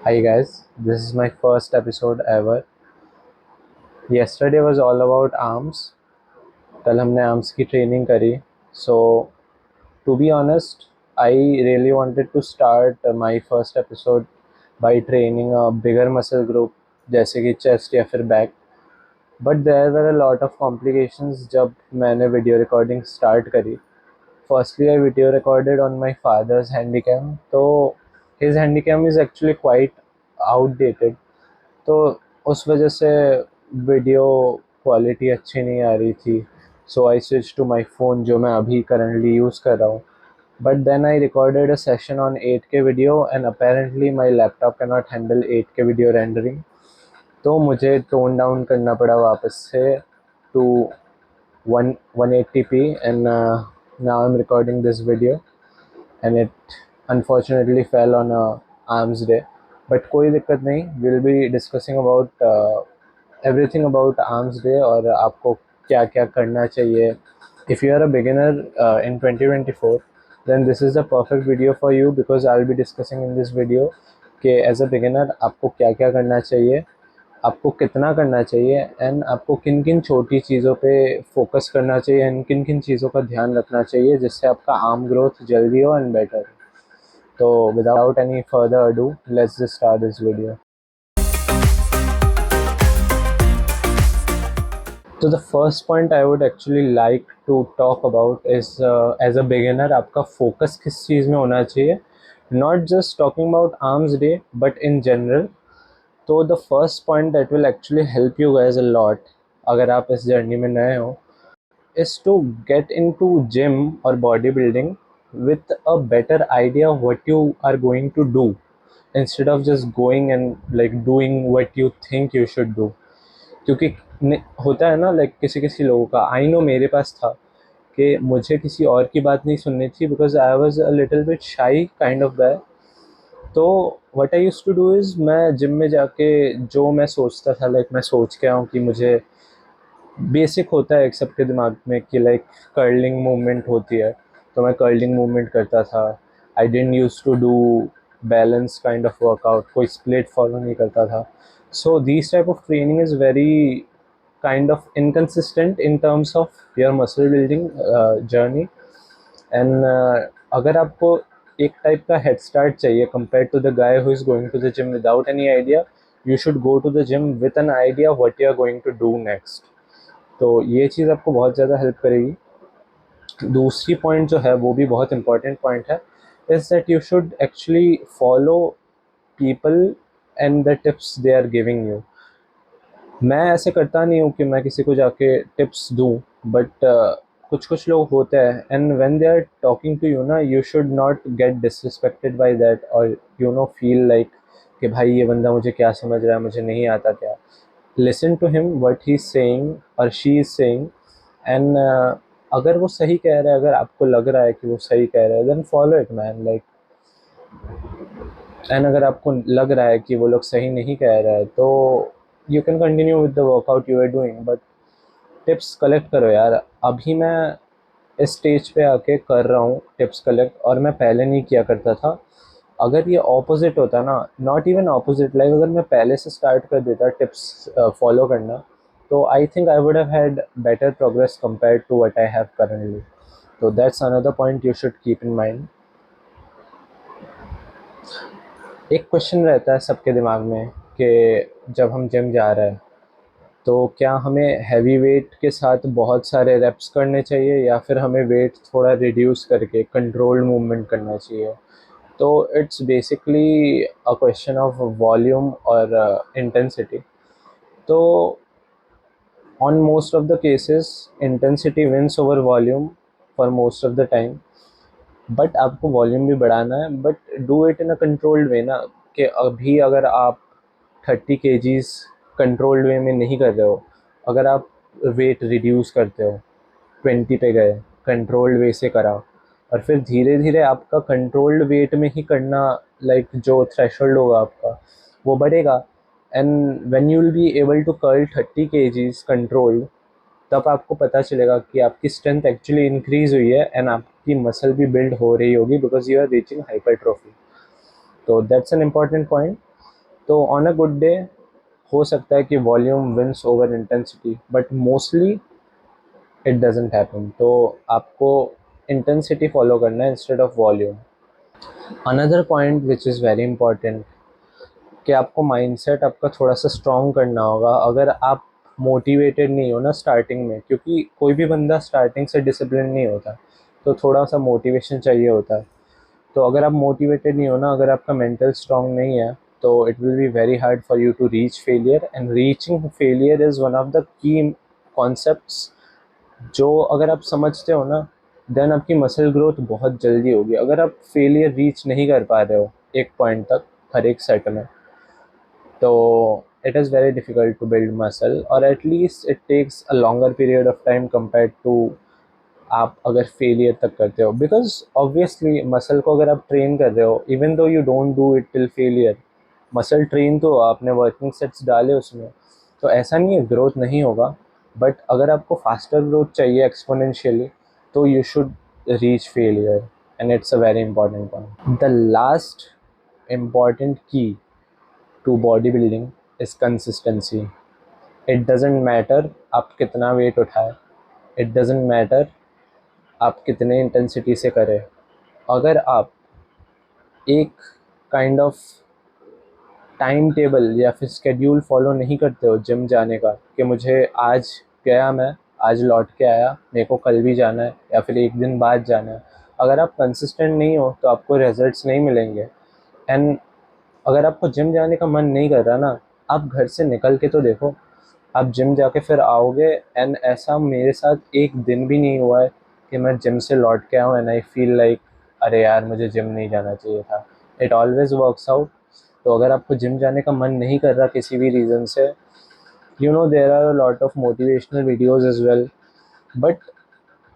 Hi guys, this is my first episode ever. Yesterday was all about arms. कल हमने arms की training करी. So to be honest, I really wanted to start my first episode by training a bigger muscle group जैसे कि chest या फिर back. But there were a lot of complications जब मैंने वीडियो रिकॉर्डिंग स्टार्ट करी. Firstly, I video recorded on my father's handycam. तो his handycam is actually quite outdated. तो उस वजह से वीडियो क्वालिटी अच्छी नहीं आ रही थी. So I switch to my phone जो मैं अभी करंटली यूज़ कर रहा हूँ. But then I recorded a session on 8K video and apparently my laptop can not handle 8K video rendering. तो मुझे टोन डाउन करना पड़ा वापस से to 180p and now I am recording this video and it unfortunately fell on arms day. But कोई दिक्कत नहीं, will be discussing about everything about arms day और आपको क्या क्या करना चाहिए. If you are a beginner in 2024, then this is the perfect video for you because I'll be discussing in this video कि एज अ बिगिनर आपको क्या क्या करना चाहिए, आपको कितना करना चाहिए एंड आपको किन किन छोटी चीज़ों पे फोकस करना चाहिए एंड किन किन चीज़ों का ध्यान रखना चाहिए जिससे आपका आर्म ग्रोथ जल्दी हो एंड बेटर. तो without any further ado, let's just start this video. तो the first point I would actually like to talk about is as a beginner आपका फोकस किस चीज़ में होना चाहिए. Not just talking about arms day but in general. तो the first point that will actually help you guys a lot अगर आप इस जर्नी में नए हो is to get into gym or bodybuilding with a better idea of what you are going to do instead of just going and like doing what you think you should do. क्योंकि होता है ना, like किसी किसी लोगों का, I know मेरे पास था कि मुझे किसी और की बात नहीं सुननी थी because I was a little bit shy kind of guy. तो what I use to do is मैं जिम में जाके जो मैं सोचता था, लाइक मैं सोच के आऊँ कि मुझे बेसिक होता है एक सबके दिमाग में कि लाइक कर्लिंग मूवमेंट होती है, तो मैं कर्लिंग मूवमेंट करता था. I didn't use to do balance kind of workout, कोई स्प्लिट फॉलो नहीं करता था. So this type of training is very kind of inconsistent in terms of your muscle building journey. And अगर आपको एक type का हेड स्टार्ट चाहिए compare to the guy who is going to the gym without any idea, you should go to the gym with an idea what you are going to do next. तो ये चीज़ आपको बहुत ज़्यादा help करेगी. दूसरी point जो है वो भी बहुत इंपॉर्टेंट पॉइंट है, is that you should actually follow people and the tips they are giving you. मैं ऐसे करता नहीं हूँ कि मैं किसी को जाके टिप्स दूँ, बट कुछ कुछ लोग होते हैं and when they are talking to you ना, you should not get disrespected by that और यू नो फील लाइक कि भाई ये बंदा मुझे क्या समझ रहा है, मुझे नहीं आता क्या. Listen to him what he is saying और शी इज सेइंग एंड अगर वो सही कह रहा है, अगर आपको लग रहा है कि वो सही कह रहा है, then follow it man. Like and अगर आपको लग रहा है कि वो लोग सही नहीं कह रहा है तो you can continue with the workout you are doing. But tips collect करो यार. अभी मैं इस स्टेज पे आके कर रहा हूँ टिप्स कलेक्ट, और मैं पहले नहीं किया करता था. अगर ये ऑपोजिट होता ना, नॉट इवन ऑपोजिट, लाइक अगर मैं पहले से स्टार्ट कर देता टिप्स फॉलो करना, तो I think I would have had better progress compare to what I have currently. तो that's another point you should keep in mind. एक क्वेश्चन रहता है सबके दिमाग में कि जब हम जिम जा रहे हैं तो क्या हमें हैवी वेट के साथ बहुत सारे रेप्स करने चाहिए या फिर हमें वेट थोड़ा रिड्यूस करके कंट्रोल्ड मूवमेंट करना चाहिए. तो it's basically a question of volume और इंटेंसिटी. तो on most of the cases intensity wins over volume for most of the time. But आपको वॉल्यूम भी बढ़ाना है, but do it in a controlled way ना. कि अभी अगर आप 30 kgs कंट्रोल्ड वे में नहीं कर रहे हो, अगर आप वेट रिड्यूस करते हो, 20 पे गए, कंट्रोल्ड वे से करा, और फिर धीरे धीरे आपका कंट्रोल्ड वेट में ही करना, लाइक जो थ्रेशोल्ड होगा आपका वो बढ़ेगा. And when you will be able to curl 30 kgs controlled, तब आपको पता चलेगा कि आपकी स्ट्रेंथ एक्चुअली इंक्रीज हुई है एंड आपकी मसल भी बिल्ड हो रही होगी because you are reaching hypertrophy. तो दैट्स एन इम्पॉर्टेंट पॉइंट. तो ऑन अ गुड डे हो सकता है कि volume wins over intensity, but mostly it doesn't happen. तो आपको इंटेंसिटी फॉलो करना है instead of volume. Another point which is very important कि आपको माइंडसेट आपका थोड़ा सा स्ट्रॉन्ग करना होगा। अगर आप मोटिवेटेड नहीं हो ना स्टार्टिंग में, क्योंकि कोई भी बंदा स्टार्टिंग से डिसिप्लिन नहीं होता, तो थोड़ा सा मोटिवेशन चाहिए होता है। तो अगर आप मोटिवेटेड नहीं हो ना, अगर आपका मेंटल स्ट्रॉन्ग नहीं है, तो it will be very hard for you to reach failure. And reaching failure is one of the key concepts जो अगर आप समझते हो ना, देन आपकी मसल ग्रोथ बहुत जल्दी होगी। अगर आप फेलियर रीच नहीं कर पा रहे हो एक पॉइंट तक हर एक सेट में, तो it is very difficult to build muscle, or at least it takes a longer period of time compared to आप अगर फेलियर तक करते हो। बिकॉज ऑब्वियसली मसल को अगर आप ट्रेन कर रहे हो, even though you don't do it till failure, muscle train तो आपने वर्किंग सेट्स डाले उसमें, तो ऐसा नहीं है ग्रोथ नहीं होगा। बट अगर आपको फास्टर ग्रोथ चाहिए एक्सपोनेंशियली, तो you should reach failure, and it's a very important point. The last important key to bodybuilding is consistency. It doesn't matter आप कितना वेट उठाए, it doesn't matter आप कितने इंटेंसिटी से करें। अगर आप एक काइंड ऑफ टाइम टेबल या फिर स्केड्यूल फॉलो नहीं करते हो जिम जाने का, कि मुझे आज गया, मैं आज लौट के आया, मेरे को कल भी जाना है या फिर एक दिन बाद जाना है, अगर आप कंसिस्टेंट नहीं हो तो आपको रिजल्ट्स नहीं मिलेंगे। एंड अगर आपको जिम जाने का मन नहीं कर रहा ना, आप घर से निकल के तो देखो। आप जिम जाके फिर आओगे, एंड ऐसा मेरे साथ एक दिन भी नहीं हुआ है कि मैं जिम से लौट के आऊँ एंड आई फील लाइक अरे यार मुझे जिम नहीं जाना चाहिए था। It always works out. तो अगर आपको जिम जाने का मन नहीं कर रहा किसी भी रीज़न से, you know there are a lot of motivational videos as well, but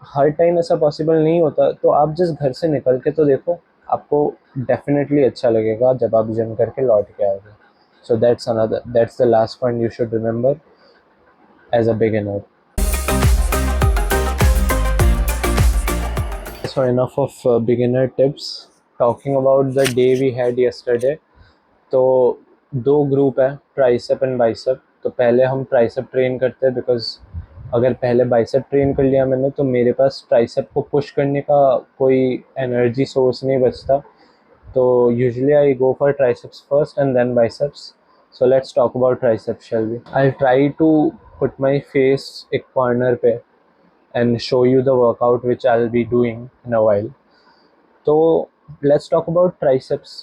हर टाइम ऐसा पॉसिबल नहीं होता। तो आप जिस घर से निकल के तो देखो, आपको डेफिनेटली अच्छा लगेगा जब आप जिम करके लौट के आओगे। So that's the last point you should remember as a beginner. So enough of beginner tips. Talking about the day we had yesterday, तो दो ग्रुप है, ट्राइसेप एंड बाइसेप। तो पहले हम ट्राइसेप ट्रेन करते हैं, बिकॉज अगर पहले बाइसेप ट्रेन कर लिया मैंने तो मेरे पास ट्राइसेप को पुश करने का कोई एनर्जी सोर्स नहीं बचता। तो usually I go for triceps first and then biceps. So let's talk about tricep shall we. I try to put my face एक कॉर्नर पे and show you the workout which I'll be doing in a while. तो let's talk about triceps.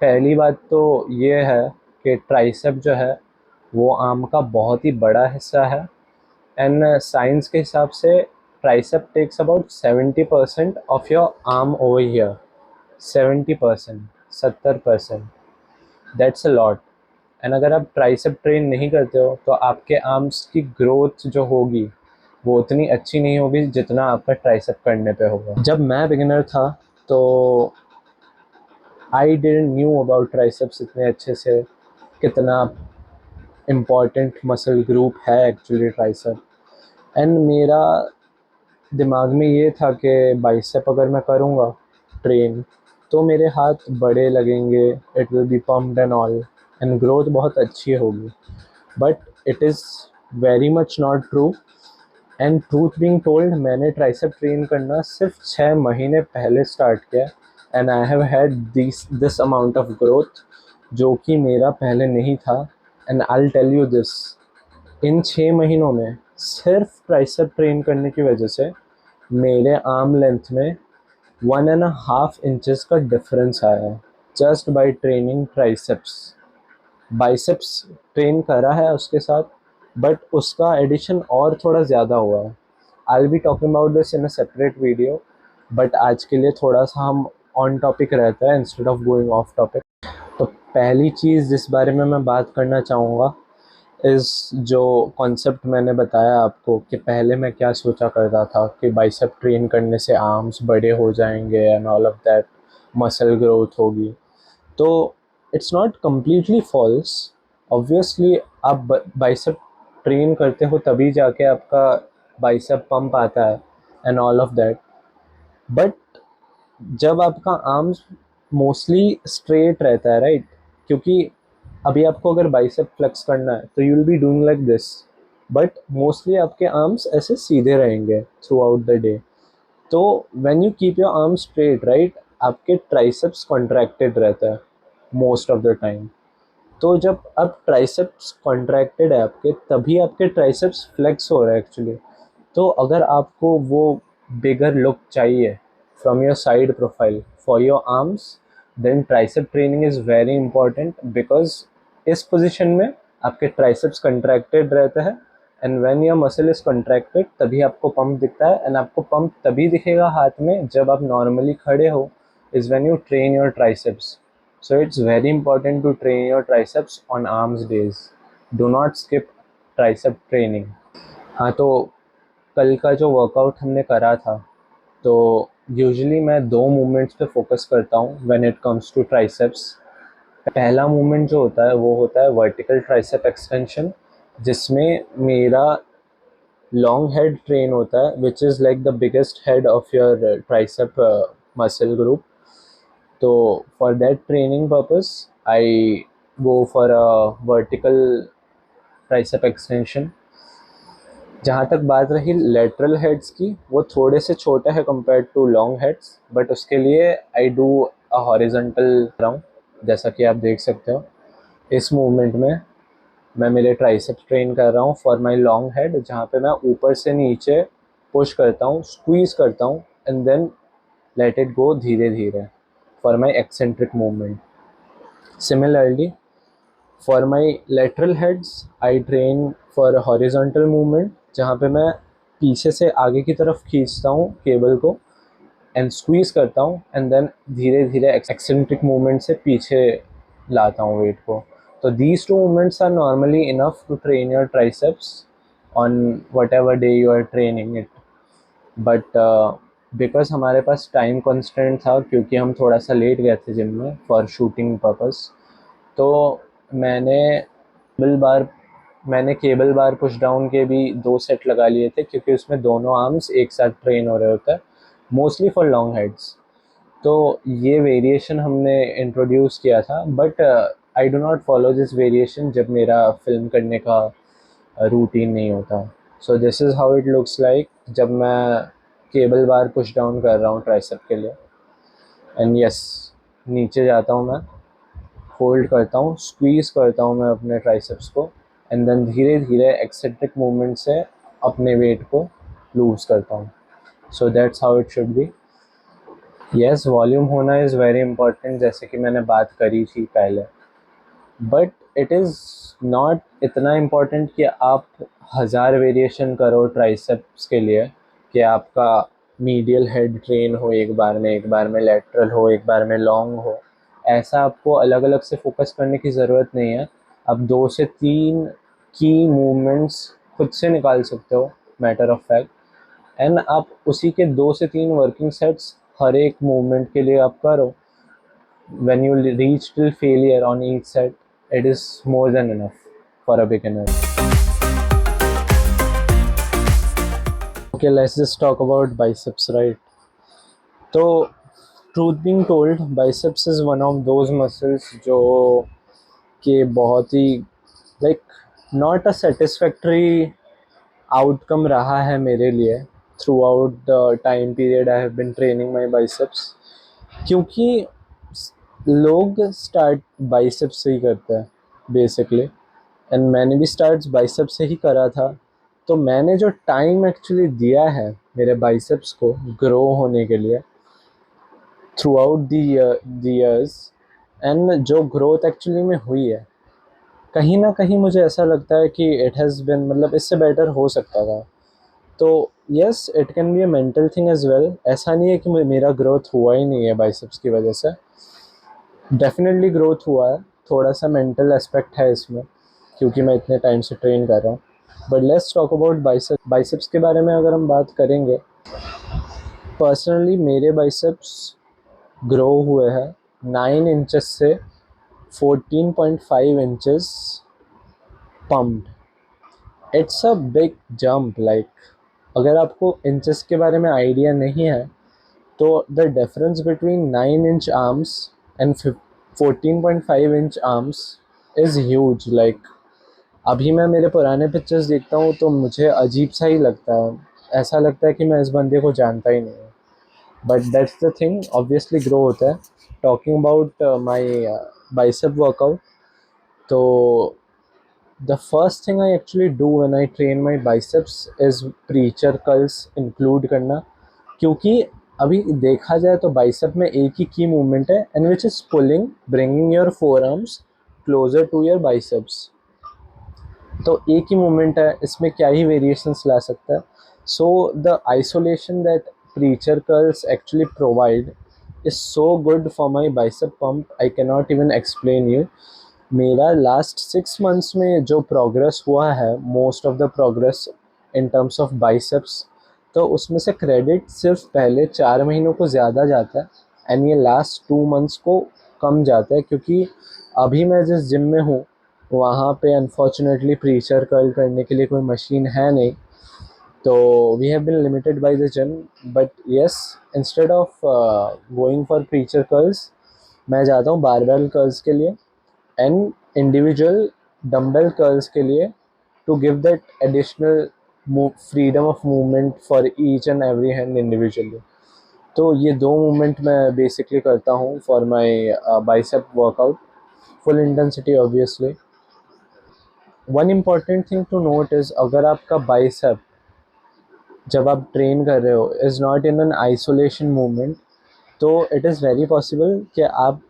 पहली बात तो ये है कि tricep जो है वो आर्म का बहुत ही बड़ा हिस्सा है। एंड साइंस के हिसाब से tricep takes about 70% of your arm over here. 70%, 70%, that's a lot. And अगर आप ट्राइसेप ट्रेन नहीं करते हो तो आपके आर्म्स की ग्रोथ जो होगी वो उतनी अच्छी नहीं होगी जितना आपका ट्राइसेप करने पे होगा। जब मैं बिगिनर था तो I didn't knew about triceps इतने अच्छे से, कितना इम्पॉर्टेंट मसल ग्रुप है एक्चुअली ट्राइसेप। एंड मेरा दिमाग में ये था कि बाइसेप अगर मैं करूँगा ट्रेन तो मेरे हाथ बड़े लगेंगे, it will be pumped and all, and growth बहुत अच्छी होगी। But it is very much not true. And truth being told, मैंने ट्राइसेप ट्रेन करना सिर्फ 6 महीने पहले स्टार्ट किया, and I have had this amount of growth जो कि मेरा पहले नहीं था। And I will tell you this, इन 6 महीनों में सिर्फ ट्राइसेप ट्रेन करने की वजह से मेरे आर्म लेंथ में 1.5 इंचेस का डिफरेंस आया है, just by training triceps. Biceps train करा है उसके साथ, बट उसका एडिशन और थोड़ा ज़्यादा हुआ है। I will be talking about this in a separate video, but आज के लिए थोड़ा सा हम ऑन टॉपिक रहता है instead of going of topic. तो पहली चीज़ जिस बारे में मैं बात करना चाहूँगा इस जो कॉन्सेप्ट मैंने बताया आपको कि पहले मैं क्या सोचा करता था कि बाइसेप ट्रेन करने से आर्म्स बड़े हो जाएंगे and all of that, muscle growth होगी। तो it's not completely false. Obviously आप बाइसेप ट्रेन करते हो तभी जाके आपका बाइसेप पंप आता है and all of that. But जब आपका आर्म्स मोस्टली स्ट्रेट रहता है, राइट, क्योंकि अभी आपको अगर बाइसेप फ्लेक्स करना है तो you will be doing like this, but mostly आपके आर्म्स ऐसे सीधे रहेंगे थ्रू आउट द डे। तो when you keep your arm straight right, आपके ट्राइसेप्स कॉन्ट्रैक्टेड रहता है मोस्ट ऑफ द टाइम। तो जब अब ट्राइसेप्स कॉन्ट्रैक्टेड है आपके, तभी आपके ट्राइसेप्स फ्लेक्स हो रहे हैं एक्चुअली। तो अगर आपको वो बिगर लुक चाहिए from your side profile for your arms, then tricep training is very important, because इस पोजीशन में आपके ट्राइसेप्स कंट्रैक्टेड रहते हैं, and when your muscle is contracted तभी आपको पंप दिखता है, एंड आपको पंप तभी दिखेगा हाथ में जब आप नॉर्मली खड़े हो, is when you train your triceps. So it's very important to train your triceps on arms days. Do not skip tricep training. हाँ, तो कल का जो वर्कआउट हमने करा था, तो यूजुअली मैं दो मूवमेंट्स पे फोकस करता हूँ when it comes to triceps. पहला मूवमेंट जो होता है वो होता है वर्टिकल ट्राइसेप एक्सटेंशन, जिसमें मेरा लॉन्ग हेड ट्रेन होता है, which is like the biggest head of your tricep muscle group. तो for that training purpose I go for a vertical tricep extension. जहाँ तक बात रही लेटरल हेड्स की, वो थोड़े से छोटे हैं compare to long heads, but उसके लिए I do a horizontal round, जैसा कि आप देख सकते हो। इस मूवमेंट में मैं मेरे ट्राइसेप्स ट्रेन कर रहा हूँ फॉर माई लॉन्ग हेड, जहाँ पे मैं ऊपर से नीचे पुश करता हूँ, स्क्वीज़ करता हूँ, and then let it go धीरे धीरे for my eccentric movement. Similarly, for my lateral heads, I train for a horizontal movement, जहाँ पे मैं पीछे से आगे की तरफ खींचता हूँ केबल को एंड स्क्वीज़ करता हूँ, एंड देन धीरे धीरे एक्सेंट्रिक मूवमेंट से पीछे लाता हूँ वेट को। तो these two movements are normally enough to train your triceps on whatever day you are training it. But because हमारे पास टाइम कंस्ट्रेंट था, क्योंकि हम थोड़ा सा लेट गए थे जिम में फॉर शूटिंग पर्पस, तो मैंने केबल बार मैंने केबल बार पुश डाउन के भी 2 सेट लगा लिए थे, क्योंकि उसमें दोनों आर्म्स एक साथ ट्रेन हो रहे होते हैं, मोस्टली फॉर लॉन्ग हेड्स। तो ये वेरिएशन हमने इंट्रोड्यूस किया था, but I do not follow this variation जब मेरा फिल्म करने का रूटीन नहीं होता। So this is how it looks like जब मैं केबल बार पुश डाउन कर रहा हूँ ट्राइसेप के लिए। एंड यस, नीचे जाता हूँ मैं, होल्ड करता हूँ, स्क्वीज़ करता हूँ मैं अपने ट्राइसेप्स को, एंड देन धीरे धीरे एक्सेंट्रिक मूवमेंट से अपने वेट को लूज़ करता हूँ। So that's how it should be. Yes, volume होना इज़ वेरी इंपॉर्टेंट, जैसे कि मैंने बात करी थी पहले, बट इट इज़ नॉट इतना इम्पॉर्टेंट कि आप 1000 वेरिएशन करो ट्राइसेप्स के लिए, कि आपका मीडियल हेड ट्रेन हो एक बार में, एक बार में लेटरल हो, एक बार में लॉन्ग हो। ऐसा आपको अलग अलग से फोकस करने की ज़रूरत नहीं है। आप 2 से 3 की मूवमेंट्स खुद से निकाल सकते हो, मैटर ऑफ फैक्ट, एंड आप उसी के 2 से 3 वर्किंग सेट्स हर एक मूवमेंट के लिए आप करो। When you reach till failure on each set, it is more than enough for a beginner. Okay, let's just talk about biceps, right? So, truth being told, biceps is one of those muscles जो कि बहुत ही like not a satisfactory outcome रहा है मेरे लिए throughout the time period I have been training my biceps, क्योंकि लोग start biceps से ही करते हैं बेसिकली, एंड मैंने भी स्टार्ट बाइसेप्स से ही करा था। तो मैंने जो टाइम एक्चुअली दिया है मेरे बाइसेप्स को ग्रो होने के लिए through out the years, and जो ग्रोथ एक्चुअली में हुई है, कहीं ना कहीं मुझे ऐसा लगता है कि इट हैज़ बिन मतलब इससे बेटर हो सकता था। तो yes, it can be a mental thing as well. ऐसा नहीं है कि मेरा ग्रोथ हुआ ही नहीं है बाइसेप्स की वजह से, डेफिनेटली ग्रोथ हुआ है। थोड़ा सा मेंटल एस्पेक्ट है इसमें, क्योंकि मैं इतने टाइम से ट्रेन कर रहा हूँ। But let's talk about biceps के बारे में अगर हम बात करेंगे, पर्सनली मेरे बाइसेप्स ग्रो हुए हैं 9 इंचेस से 14.5 inches pumped. It's a big jump. Like अगर आपको इंचेस के बारे में आइडिया नहीं है, तो the difference between 9 inch arms and 14.5 inch arms is huge. Like अभी मैं मेरे पुराने पिक्चर्स देखता हूँ तो मुझे अजीब सा ही लगता है, ऐसा लगता है कि मैं इस बंदे को जानता ही नहीं हूँ। But that's the thing, obviously grow होता है। Talking about my bicep workout, तो the first thing I actually do when I train my biceps is preacher curls include करना। क्योंकि अभी देखा जाए तो बाइसेप में एक ही की मूवमेंट है, and which is pulling, bringing your forearms closer to your biceps. तो एक ही मूवमेंट है, इसमें क्या ही वेरिएशंस ला सकता है। So the isolation that preacher curls actually provide is so good for my bicep pump, I can not even explain you. मेरा last 6 months में जो प्रोग्रेस हुआ है, most of the progress in terms of biceps, तो उसमें से credit सिर्फ पहले 4 महीनों को ज़्यादा जाता है, एंड ये लास्ट 2 मंथ्स को कम जाता है। क्योंकि अभी मैं जिस जिम में हूँ वहाँ पे अनफॉर्चुनेटली प्रीचर कर्ल करने के लिए कोई मशीन है नहीं, तो we have been limited by the gym. But yes, instead of going for preacher curls, मैं जाता हूँ बारबेल कर्ल्स के लिए एंड इंडिविजुअल डंबल कर्ल्स के लिए, to give that additional freedom of movement for each and every hand individually. तो ये दो मूवमेंट मैं बेसिकली करता हूँ for my bicep workout, full intensity obviously. One important thing to note is, अगर आपका बाइसेप जब आप ट्रेन कर रहे हो is not in an isolation movement, तो इट इज़ वेरी पॉसिबल कि आप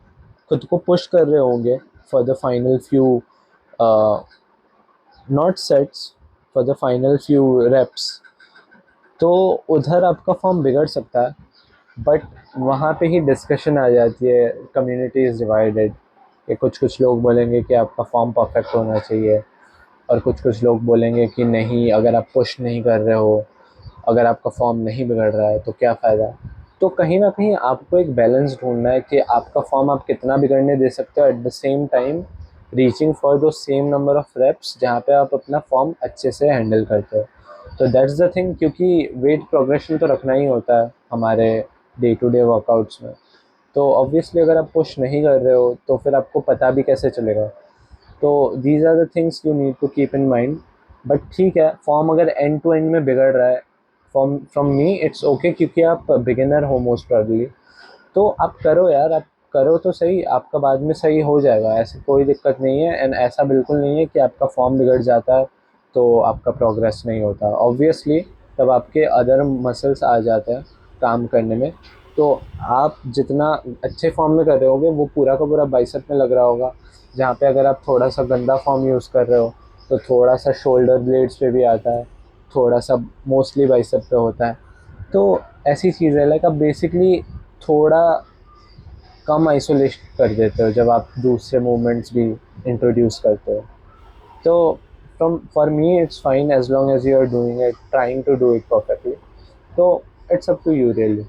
खुद को पुश कर रहे होंगे for the final few, not sets, for the final few reps, तो उधर आपका फॉर्म बिगड़ सकता है। बट वहाँ पे ही डिस्कशन आ जाती है, कम्युनिटी इज़ डिवाइडेड, कि कुछ कुछ लोग बोलेंगे कि आपका फॉर्म परफेक्ट होना चाहिए, और कुछ कुछ लोग बोलेंगे कि नहीं, अगर आप पुश नहीं कर रहे हो, अगर आपका फॉर्म नहीं बिगड़ रहा है तो क्या फ़ायदा। तो कहीं ना कहीं आपको एक बैलेंस ढूंढना है कि आपका फॉर्म आप कितना बिगड़ने दे सकते हो, at the same time reaching for दो सेम नंबर ऑफ रेप्स जहाँ पे आप अपना फॉर्म अच्छे से हैंडल करते हो। तो दैट्स द थिंग, क्योंकि वेट प्रोग्रेशन तो रखना ही होता है हमारे डे टू डे वर्कआउट्स में। तो ऑब्वियसली अगर आप पुश नहीं कर रहे हो तो फिर आपको पता भी कैसे चलेगा। तो these are the things you need to keep in mind. But ठीक है, फॉर्म अगर एंड टू एंड में बिगड़ रहा है, फ्रॉम मी इट्स ओके, क्योंकि आप बिगिनर हो मोस्ट प्रॉब्ली। तो आप करो यार, आप करो तो सही, आपका बाद में सही हो जाएगा, ऐसी कोई दिक्कत नहीं है। एंड ऐसा बिल्कुल नहीं है कि आपका फॉर्म बिगड़ जाता है तो आपका प्रोग्रेस नहीं होता। ऑब्वियसली तब आपके अदर मसल्स आ जाते हैं काम करने में। तो आप जितना अच्छे फॉर्म में कर रहे होगे वो पूरा का पूरा बाइसेप में लग रहा होगा, जहाँ पे अगर आप थोड़ा सा गंदा फॉर्म यूज़ कर रहे हो तो थोड़ा सा शोल्डर ब्लेड्स पे भी आता है, थोड़ा सा मोस्टली बाइसेप पे होता है। तो ऐसी चीज़ है, लाइक आप बेसिकली थोड़ा कम आइसोलेशन कर देते हो जब आप दूसरे मूवमेंट्स भी इंट्रोड्यूस करते हो। तो from for me it's fine as long as you are doing it, trying to do it perfectly. तो it's up to you really.